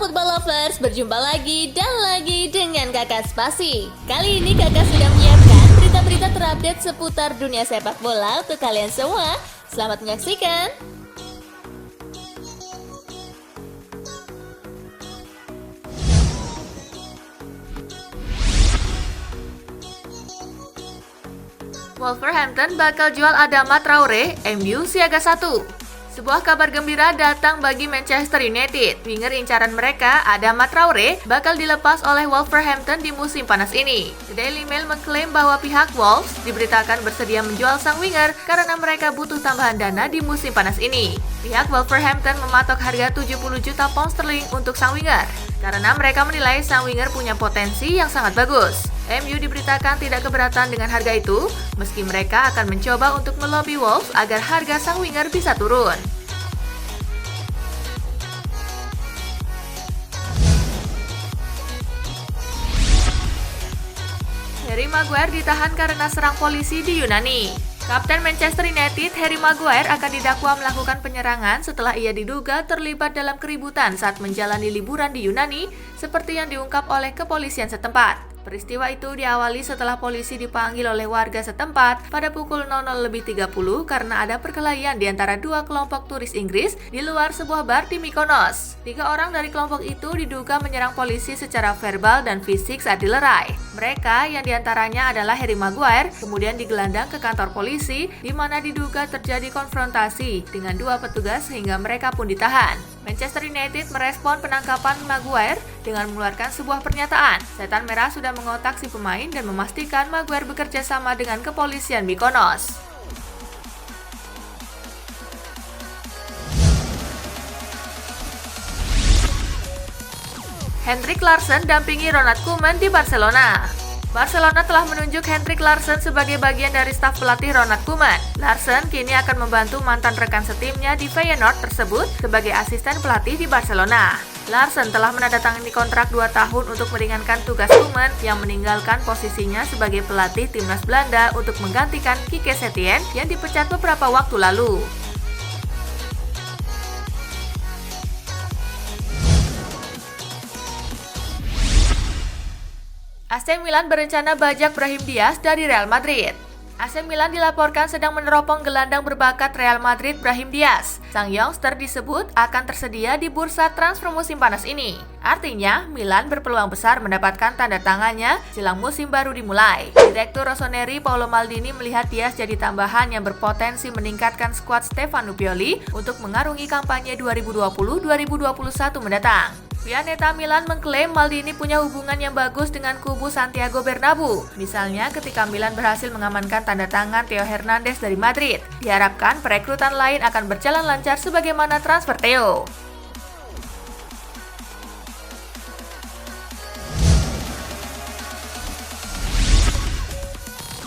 Football Lovers, berjumpa lagi dan lagi dengan Kakak Spasi. Kali ini Kakak sudah menyiapkan berita-berita terupdate seputar dunia sepak bola untuk kalian semua. Selamat menyaksikan. Wolverhampton bakal jual Adama Traore, MU siaga 1. Sebuah kabar gembira datang bagi Manchester United. Winger incaran mereka, Adama Traore, bakal dilepas oleh Wolverhampton di musim panas ini. The Daily Mail mengklaim bahwa pihak Wolves diberitakan bersedia menjual sang winger karena mereka butuh tambahan dana di musim panas ini. Pihak Wolverhampton mematok harga 70 juta pound sterling untuk sang winger karena mereka menilai sang winger punya potensi yang sangat bagus. MU diberitakan tidak keberatan dengan harga itu, meski mereka akan mencoba untuk melobi Wolves agar harga sang winger bisa turun. Harry Maguire ditahan karena serang polisi di Yunani. Kapten Manchester United, Harry Maguire akan didakwa melakukan penyerangan setelah ia diduga terlibat dalam keributan saat menjalani liburan di Yunani, seperti yang diungkap oleh kepolisian setempat. Peristiwa itu diawali setelah polisi dipanggil oleh warga setempat pada pukul 00.30 karena ada perkelahian di antara dua kelompok turis Inggris di luar sebuah bar di Mykonos. 3 orang dari kelompok itu diduga menyerang polisi secara verbal dan fisik saat dilerai. Mereka yang diantaranya adalah Harry Maguire kemudian digelandang ke kantor polisi di mana diduga terjadi konfrontasi dengan 2 petugas sehingga mereka pun ditahan. Manchester United merespon penangkapan Maguire dengan mengeluarkan sebuah pernyataan. Setan Merah sudah mengotak si pemain dan memastikan Maguire bekerja sama dengan kepolisian Mykonos. Henrik Larsson dampingi Ronald Koeman di Barcelona. Barcelona telah menunjuk Henrik Larsson sebagai bagian dari staf pelatih Ronald Koeman. Larsson kini akan membantu mantan rekan setimnya di Feyenoord tersebut sebagai asisten pelatih di Barcelona. Larsson telah menandatangani kontrak 2 tahun untuk meringankan tugas Koeman yang meninggalkan posisinya sebagai pelatih timnas Belanda untuk menggantikan Quique Setien yang dipecat beberapa waktu lalu. AC Milan berencana bajak Brahim Diaz dari Real Madrid. AC Milan dilaporkan sedang meneropong gelandang berbakat Real Madrid Brahim Diaz. Sang youngster disebut akan tersedia di bursa transfer musim panas ini. Artinya, Milan berpeluang besar mendapatkan tanda tangannya jelang musim baru dimulai. Direktur Rossoneri Paolo Maldini melihat Diaz jadi tambahan yang berpotensi meningkatkan skuad Stefano Pioli untuk mengarungi kampanye 2020-2021 mendatang. Pianeta Milan mengklaim Maldini punya hubungan yang bagus dengan kubu Santiago Bernabeu. Misalnya ketika Milan berhasil mengamankan tanda tangan Theo Hernandez dari Madrid. Diharapkan perekrutan lain akan berjalan lancar sebagaimana transfer Theo.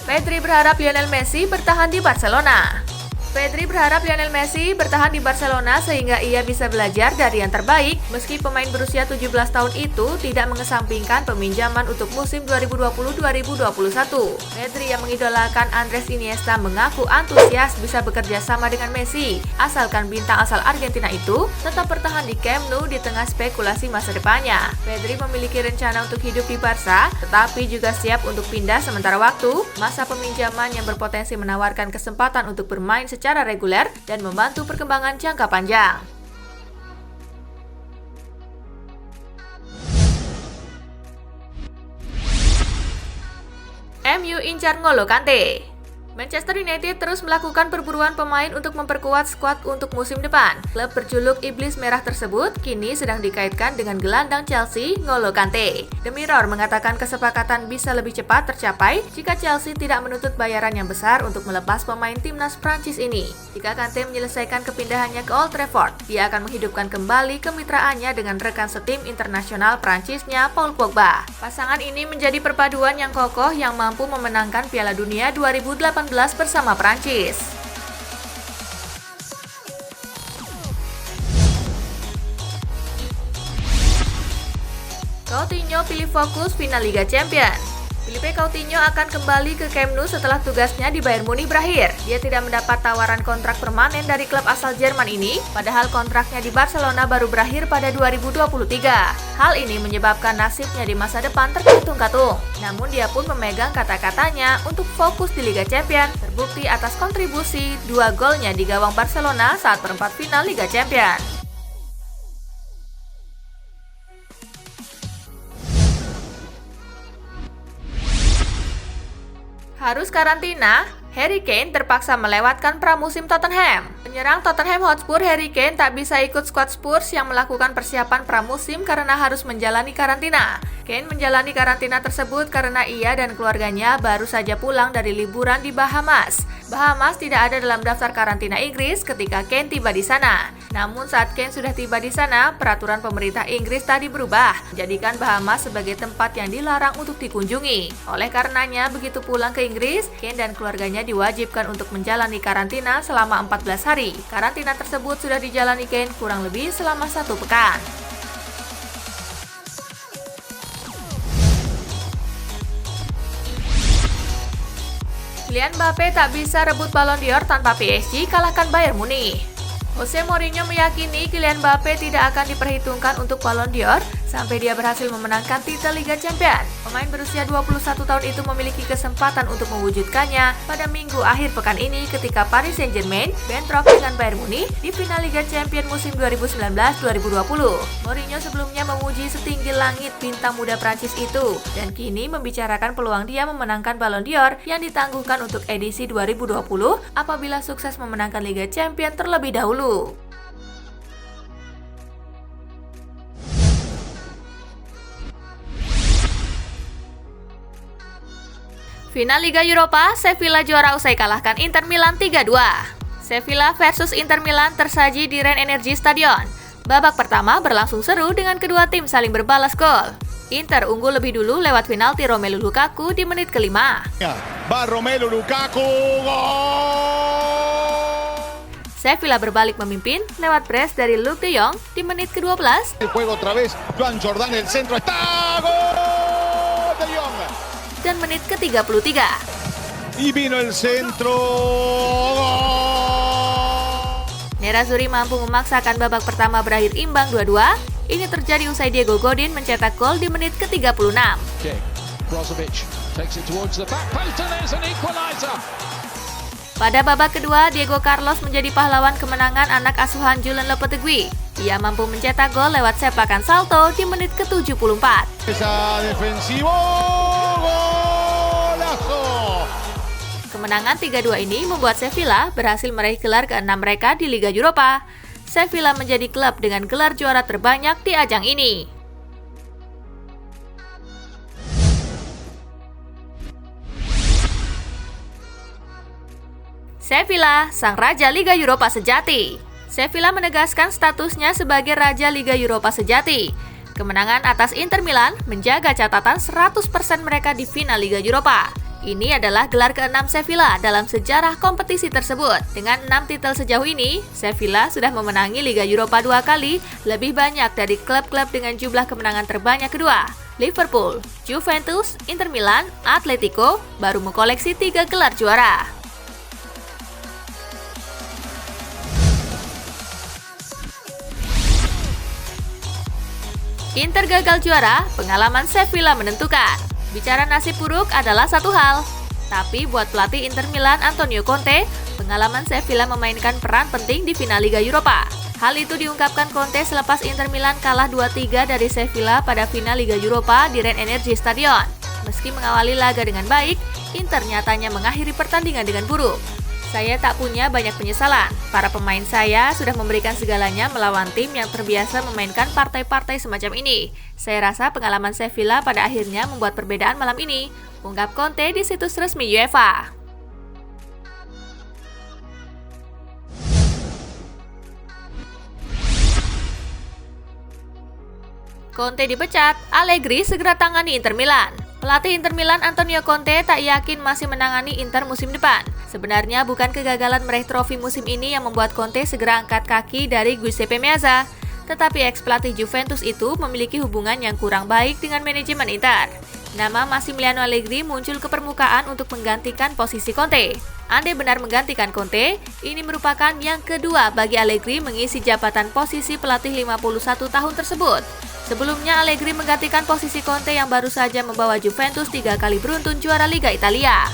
Pedri berharap Lionel Messi bertahan di Barcelona. Pedri berharap Lionel Messi bertahan di Barcelona sehingga ia bisa belajar dari yang terbaik meski pemain berusia 17 tahun itu tidak mengesampingkan peminjaman untuk musim 2020-2021. Pedri yang mengidolakan Andres Iniesta mengaku antusias bisa bekerja sama dengan Messi asalkan bintang asal Argentina itu tetap bertahan di Camp Nou di tengah spekulasi masa depannya. Pedri memiliki rencana untuk hidup di Barca tetapi juga siap untuk pindah sementara waktu masa peminjaman yang berpotensi menawarkan kesempatan untuk bermain secara reguler dan membantu perkembangan jangka panjang. MU incar N'Golo Kante. Manchester United terus melakukan perburuan pemain untuk memperkuat skuad untuk musim depan. Klub berjuluk Iblis Merah tersebut kini sedang dikaitkan dengan gelandang Chelsea, N'Golo Kante. The Mirror mengatakan kesepakatan bisa lebih cepat tercapai jika Chelsea tidak menuntut bayaran yang besar untuk melepas pemain timnas Prancis ini. Jika Kante menyelesaikan kepindahannya ke Old Trafford, dia akan menghidupkan kembali kemitraannya dengan rekan setim internasional Prancisnya Paul Pogba. Pasangan ini menjadi perpaduan yang kokoh yang mampu memenangkan Piala Dunia 2018 bersama Prancis. Coutinho pilih fokus final Liga Champions. Philippe Coutinho akan kembali ke Camp Nou setelah tugasnya di Bayern Munich berakhir. Dia tidak mendapat tawaran kontrak permanen dari klub asal Jerman ini, padahal kontraknya di Barcelona baru berakhir pada 2023. Hal ini menyebabkan nasibnya di masa depan terkatung-katung. Namun dia pun memegang kata-katanya untuk fokus di Liga Champions, terbukti atas kontribusi 2 golnya di gawang Barcelona saat perempat final Liga Champions. Harus karantina, Harry Kane terpaksa melewatkan pramusim Tottenham. Penyerang Tottenham Hotspur Harry Kane tak bisa ikut skuad Spurs yang melakukan persiapan pramusim karena harus menjalani karantina. Kane menjalani karantina tersebut karena ia dan keluarganya baru saja pulang dari liburan di Bahamas. Bahamas tidak ada dalam daftar karantina Inggris ketika Kane tiba di sana. Namun saat Kane sudah tiba di sana, peraturan pemerintah Inggris tadi berubah, menjadikan Bahamas sebagai tempat yang dilarang untuk dikunjungi. Oleh karenanya, begitu pulang ke Inggris, Kane dan keluarganya diwajibkan untuk menjalani karantina selama 14 hari. Karantina tersebut sudah dijalani Kane kurang lebih selama 1 pekan. Kylian Mbappe tak bisa rebut Ballon d'Or tanpa PSG kalahkan Bayern Munich. Jose Mourinho meyakini Kylian Mbappe tidak akan diperhitungkan untuk Ballon d'Or sampai dia berhasil memenangkan titel Liga Champions. Pemain berusia 21 tahun itu memiliki kesempatan untuk mewujudkannya pada minggu akhir pekan ini ketika Paris Saint-Germain bentrok dengan Bayern Munich di final Liga Champions musim 2019-2020. Mourinho sebelumnya memuji setinggi langit bintang muda Prancis itu dan kini membicarakan peluang dia memenangkan Ballon d'Or yang ditangguhkan untuk edisi 2020 apabila sukses memenangkan Liga Champions terlebih dahulu. Final Liga Eropa, Sevilla juara usai kalahkan Inter Milan 3-2. Sevilla versus Inter Milan tersaji di Rhein-Energy Stadion. Babak pertama berlangsung seru dengan kedua tim saling berbalas gol. Inter unggul lebih dulu lewat penalti Romelu Lukaku di menit ke-5. Romelu Lukaku, gol! Sevilla berbalik memimpin lewat brace dari Luuk de Jong di menit ke-12. El juego otra vez, Joan Jordan el centro está, gol de Jong. Dan menit ke-33. Y vino el centro, gol! Nerazzurri mampu memaksakan babak pertama berakhir imbang 2-2. Ini terjadi usai Diego Godin mencetak gol di menit ke-36. Brozovic takes it towards the back post and there's an equalizer. Pada babak kedua, Diego Carlos menjadi pahlawan kemenangan anak asuhan Julen Lopetegui. Ia mampu mencetak gol lewat sepakan salto di menit ke-74. Defensivo, golazo! Kemenangan 3-2 ini membuat Sevilla berhasil meraih gelar ke-6 mereka di Liga Eropa. Sevilla menjadi klub dengan gelar juara terbanyak di ajang ini. Sevilla, sang raja Liga Eropa sejati. Sevilla menegaskan statusnya sebagai raja Liga Eropa sejati. Kemenangan atas Inter Milan menjaga catatan 100% mereka di final Liga Eropa. Ini adalah gelar ke-6 Sevilla dalam sejarah kompetisi tersebut. Dengan 6 titel sejauh ini, Sevilla sudah memenangi Liga Eropa 2 kali, lebih banyak dari klub-klub dengan jumlah kemenangan terbanyak kedua. Liverpool, Juventus, Inter Milan, Atletico baru mengoleksi 3 gelar juara. Inter gagal juara, pengalaman Sevilla menentukan. Bicara nasib buruk adalah satu hal. Tapi buat pelatih Inter Milan Antonio Conte, pengalaman Sevilla memainkan peran penting di final Liga Eropa. Hal itu diungkapkan Conte selepas Inter Milan kalah 2-3 dari Sevilla pada final Liga Eropa di Rhein-Energy Stadion. Meski mengawali laga dengan baik, Inter nyatanya mengakhiri pertandingan dengan buruk. Saya tak punya banyak penyesalan. Para pemain saya sudah memberikan segalanya melawan tim yang terbiasa memainkan partai-partai semacam ini. Saya rasa pengalaman Sevilla pada akhirnya membuat perbedaan malam ini, ungkap Conte di situs resmi UEFA. Conte dipecat, Allegri segera tangani Inter Milan. Pelatih Inter Milan Antonio Conte tak yakin masih menangani Inter musim depan. Sebenarnya bukan kegagalan meraih trofi musim ini yang membuat Conte segera angkat kaki dari Giuseppe Meazza. Tetapi ex-pelatih Juventus itu memiliki hubungan yang kurang baik dengan manajemen Inter. Nama Massimiliano Allegri muncul ke permukaan untuk menggantikan posisi Conte. Andai benar menggantikan Conte, ini merupakan yang kedua bagi Allegri mengisi jabatan posisi pelatih 51 tahun tersebut. Sebelumnya Allegri menggantikan posisi Conte yang baru saja membawa Juventus 3 kali beruntun juara Liga Italia.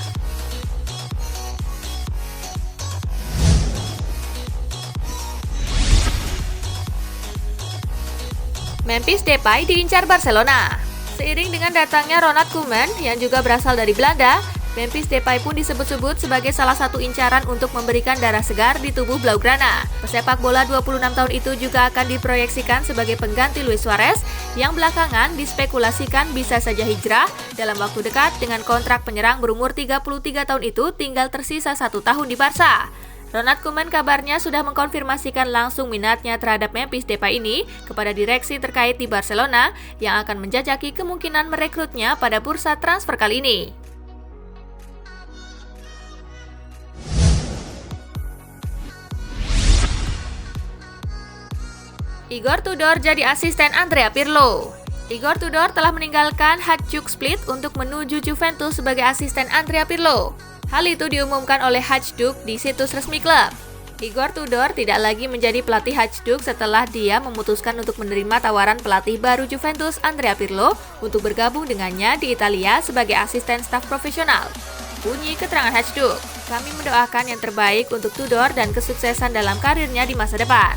Memphis Depay diincar Barcelona. Seiring dengan datangnya Ronald Koeman yang juga berasal dari Belanda, Memphis Depay pun disebut-sebut sebagai salah satu incaran untuk memberikan darah segar di tubuh Blaugrana. Pesepak bola 26 tahun itu juga akan diproyeksikan sebagai pengganti Luis Suarez yang belakangan dispekulasikan bisa saja hijrah dalam waktu dekat dengan kontrak penyerang berumur 33 tahun itu tinggal tersisa 1 tahun di Barca. Ronald Koeman kabarnya sudah mengkonfirmasikan langsung minatnya terhadap Memphis Depay ini kepada direksi terkait di Barcelona yang akan menjajaki kemungkinan merekrutnya pada bursa transfer kali ini. Igor Tudor jadi asisten Andrea Pirlo. Igor Tudor telah meninggalkan Hajduk Split untuk menuju Juventus sebagai asisten Andrea Pirlo. Hal itu diumumkan oleh Hajduk di situs resmi klub. Igor Tudor tidak lagi menjadi pelatih Hajduk setelah dia memutuskan untuk menerima tawaran pelatih baru Juventus Andrea Pirlo untuk bergabung dengannya di Italia sebagai asisten staf profesional. Bunyi keterangan Hajduk, "Kami mendoakan yang terbaik untuk Tudor dan kesuksesan dalam karirnya di masa depan."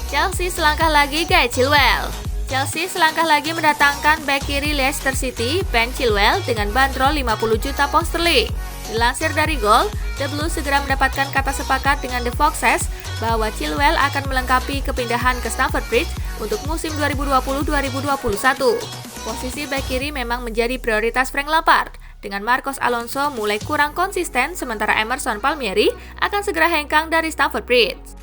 Chelsea selangkah lagi gait Chilwell. Chelsea selangkah lagi mendatangkan bek kiri Leicester City, Ben Chilwell dengan bandrol 50 juta pound sterling. Dilansir dari Goal, The Blues segera mendapatkan kata sepakat dengan The Foxes bahwa Chilwell akan melengkapi kepindahan ke Stamford Bridge untuk musim 2020-2021. Posisi bek kiri memang menjadi prioritas Frank Lampard, dengan Marcos Alonso mulai kurang konsisten sementara Emerson Palmieri akan segera hengkang dari Stamford Bridge.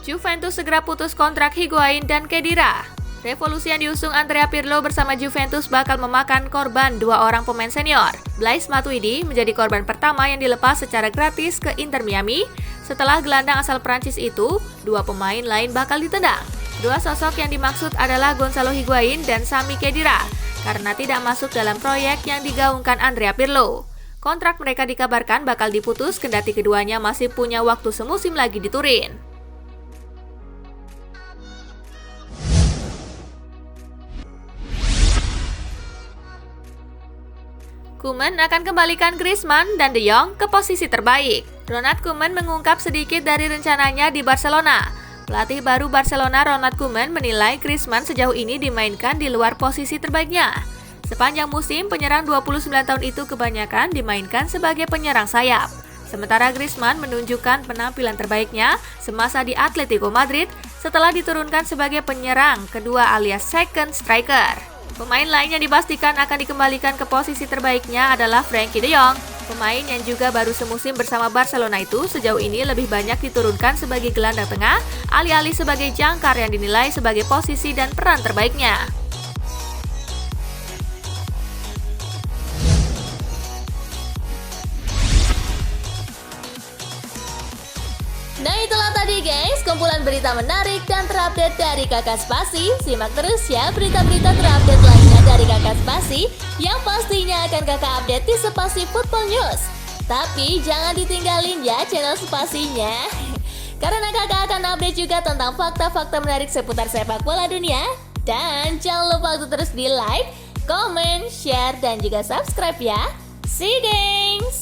Juventus segera putus kontrak Higuain dan Khedira. Revolusi yang diusung Andrea Pirlo bersama Juventus bakal memakan korban 2 orang pemain senior. Blaise Matuidi menjadi korban pertama yang dilepas secara gratis ke Inter Miami. Setelah gelandang asal Prancis itu, 2 pemain lain bakal ditendang. 2 sosok yang dimaksud adalah Gonzalo Higuain dan Sami Khedira karena tidak masuk dalam proyek yang digaungkan Andrea Pirlo. Kontrak mereka dikabarkan bakal diputus kendati keduanya masih punya waktu semusim lagi di Turin. Koeman akan kembalikan Griezmann dan De Jong ke posisi terbaik. Ronald Koeman mengungkap sedikit dari rencananya di Barcelona. Pelatih baru Barcelona Ronald Koeman menilai Griezmann sejauh ini dimainkan di luar posisi terbaiknya. Sepanjang musim, penyerang 29 tahun itu kebanyakan dimainkan sebagai penyerang sayap. Sementara Griezmann menunjukkan penampilan terbaiknya semasa di Atletico Madrid setelah diturunkan sebagai penyerang kedua alias second striker. Pemain lain yang dipastikan akan dikembalikan ke posisi terbaiknya adalah Frenkie de Jong. Pemain yang juga baru semusim bersama Barcelona itu sejauh ini lebih banyak diturunkan sebagai gelandang tengah, alih-alih sebagai jangkar yang dinilai sebagai posisi dan peran terbaiknya. Nah itulah tadi guys, kumpulan berita menarik dan terupdate dari Kakak Spasi. Simak terus ya berita-berita terupdate lainnya dari Kakak Spasi yang pastinya akan Kakak update di Spasi Football News. Tapi jangan ditinggalin ya channel Spasinya, karena Kakak akan update juga tentang fakta-fakta menarik seputar sepak bola dunia. Dan jangan lupa untuk terus di like, comment, share, dan juga subscribe ya. See you guys!